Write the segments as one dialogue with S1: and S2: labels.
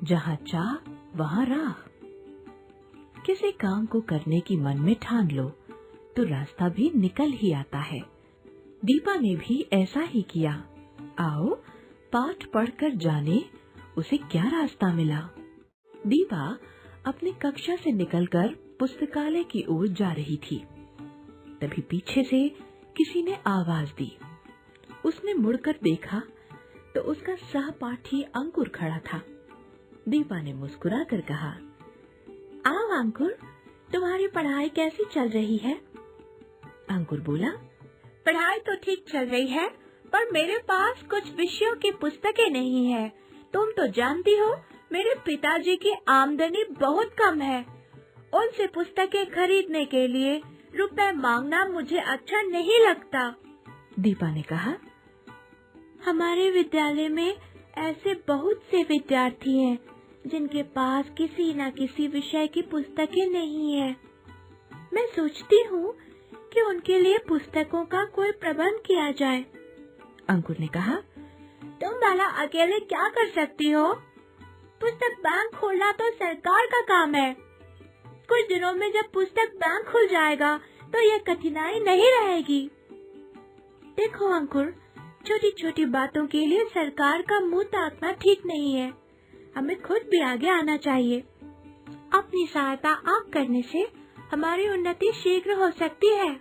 S1: जहाँ चाह वहाँ राह। किसी काम को करने की मन में ठान लो तो रास्ता भी निकल ही आता है। दीपा ने भी ऐसा ही किया। आओ पाठ पढ़कर जाने उसे क्या रास्ता मिला। दीपा अपनी कक्षा से निकलकर पुस्तकालय की ओर जा रही थी। तभी पीछे से किसी ने आवाज दी। उसने मुड़कर देखा तो उसका सहपाठी अंकुर खड़ा था। दीपा ने मुस्कुराकर कहा, आओ अंकुर, तुम्हारी पढ़ाई कैसी चल रही है? अंकुर बोला,
S2: पढ़ाई तो ठीक चल रही है, पर मेरे पास कुछ विषयों की पुस्तकें नहीं है। तुम तो जानती हो मेरे पिताजी की आमदनी बहुत कम है। उनसे पुस्तकें खरीदने के लिए रुपए मांगना मुझे अच्छा नहीं लगता।
S1: दीपा ने कहा,
S2: हमारे विद्यालय में ऐसे बहुत से विद्यार्थी हैं जिनके पास किसी न किसी विषय की पुस्तकें नहीं है। मैं सोचती हूँ कि उनके लिए पुस्तकों का कोई प्रबंध किया जाए।
S1: अंकुर ने कहा,
S2: तुम भला अकेले क्या कर सकती हो? पुस्तक बैंक खोलना तो सरकार का काम है। कुछ दिनों में जब पुस्तक बैंक खुल जाएगा तो यह कठिनाई नहीं रहेगी। देखो अंकुर, छोटी छोटी बातों के लिए सरकार का मुंह ताकना ठीक नहीं है। हमें खुद भी आगे आना चाहिए। अपनी सहायता आप करने से हमारी उन्नति शीघ्र हो सकती है।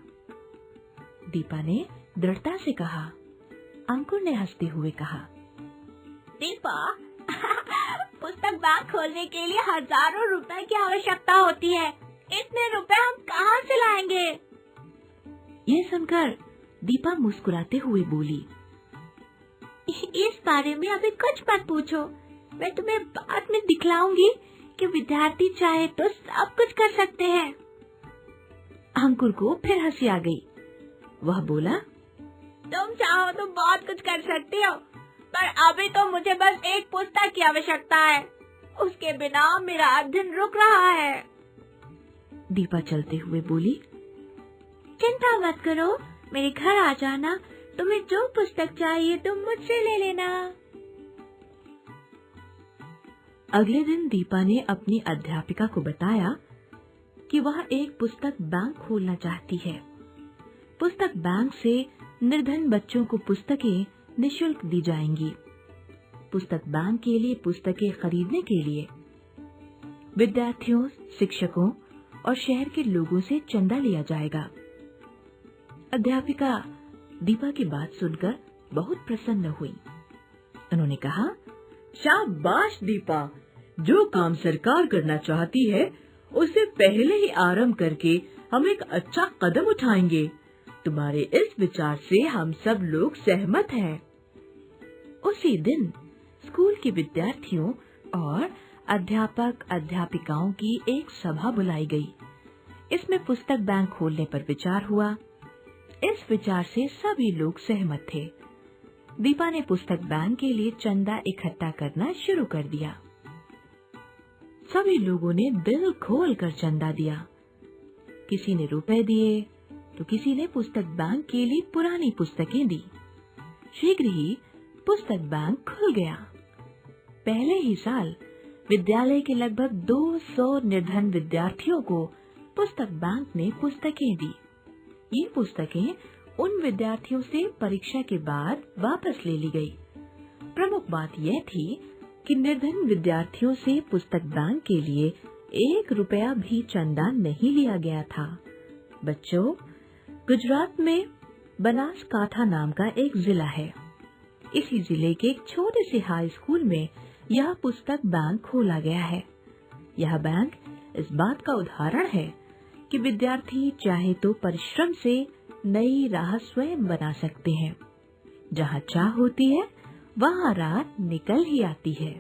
S1: दीपा ने दृढ़ता से कहा। अंकुर ने हंसते हुए कहा,
S2: दीपा, पुस्तक बैंक खोलने के लिए हजारों रुपए की आवश्यकता होती है। इतने रुपए हम कहाँ से लाएंगे?
S1: ये सुनकर दीपा मुस्कुराते हुए बोली,
S2: इस बारे में अभी कुछ मत पूछो। मैं तुम्हें बाद में दिखलाऊंगी कि विद्यार्थी चाहे तो सब कुछ कर सकते हैं।
S1: अंकुर को फिर हंसी आ गई। वह बोला,
S2: तुम चाहो तो बहुत कुछ कर सकती हो, पर अभी तो मुझे बस एक पुस्तक की आवश्यकता है। उसके बिना मेरा अध्ययन रुक रहा है।
S1: दीपा चलते हुए बोली,
S2: चिंता मत करो, मेरे घर आ जाना। तुम्हें जो पुस्तक चाहिए तुम मुझसे ले लेना।
S1: अगले दिन दीपा ने अपनी अध्यापिका को बताया कि वह एक पुस्तक बैंक खोलना चाहती है। पुस्तक बैंक से निर्धन बच्चों को पुस्तकें निःशुल्क दी जाएंगी। पुस्तक बैंक के लिए पुस्तकें खरीदने के लिए विद्यार्थियों, शिक्षकों और शहर के लोगों से चंदा लिया जाएगा। अध्यापिका दीपा की बात सुनकर बहुत प्रसन्न हुई। उन्होंने कहा, शाबाश दीपा, जो काम सरकार करना चाहती है उसे पहले ही आरंभ करके हम एक अच्छा कदम उठाएंगे। तुम्हारे इस विचार से हम सब लोग सहमत हैं। उसी दिन स्कूल के विद्यार्थियों और अध्यापक अध्यापिकाओं की एक सभा बुलाई गई। इसमें पुस्तक बैंक खोलने पर विचार हुआ। इस विचार से सभी लोग सहमत थे। दीपा ने पुस्तक बैंक के लिए चंदा इकट्ठा करना शुरू कर दिया। सभी लोगों ने दिल खोलकर चंदा दिया। किसी ने रुपए दिए तो किसी ने पुस्तक बैंक के लिए पुरानी पुस्तकें दी। शीघ्र ही पुस्तक बैंक खुल गया। पहले ही साल विद्यालय के लगभग 200 निर्धन विद्यार्थियों को पुस्तक बैंक ने पुस्तकें दी। ये पुस्तकें उन विद्यार्थियों से परीक्षा के बाद वापस ले ली गई। प्रमुख बात यह थी कि निर्धन विद्यार्थियों से पुस्तक बैंक के लिए 1 रुपया भी चंदा नहीं लिया गया था। बच्चों, गुजरात में बनासकांठा नाम का एक जिला है। इसी जिले के एक छोटे से हाई स्कूल में यह पुस्तक बैंक खोला गया है। यह बैंक इस बात का उदाहरण है कि विद्यार्थी चाहे तो परिश्रम से नई राह स्वयं बना सकते हैं। जहाँ चाह होती है वहाँ राह निकल ही आती है।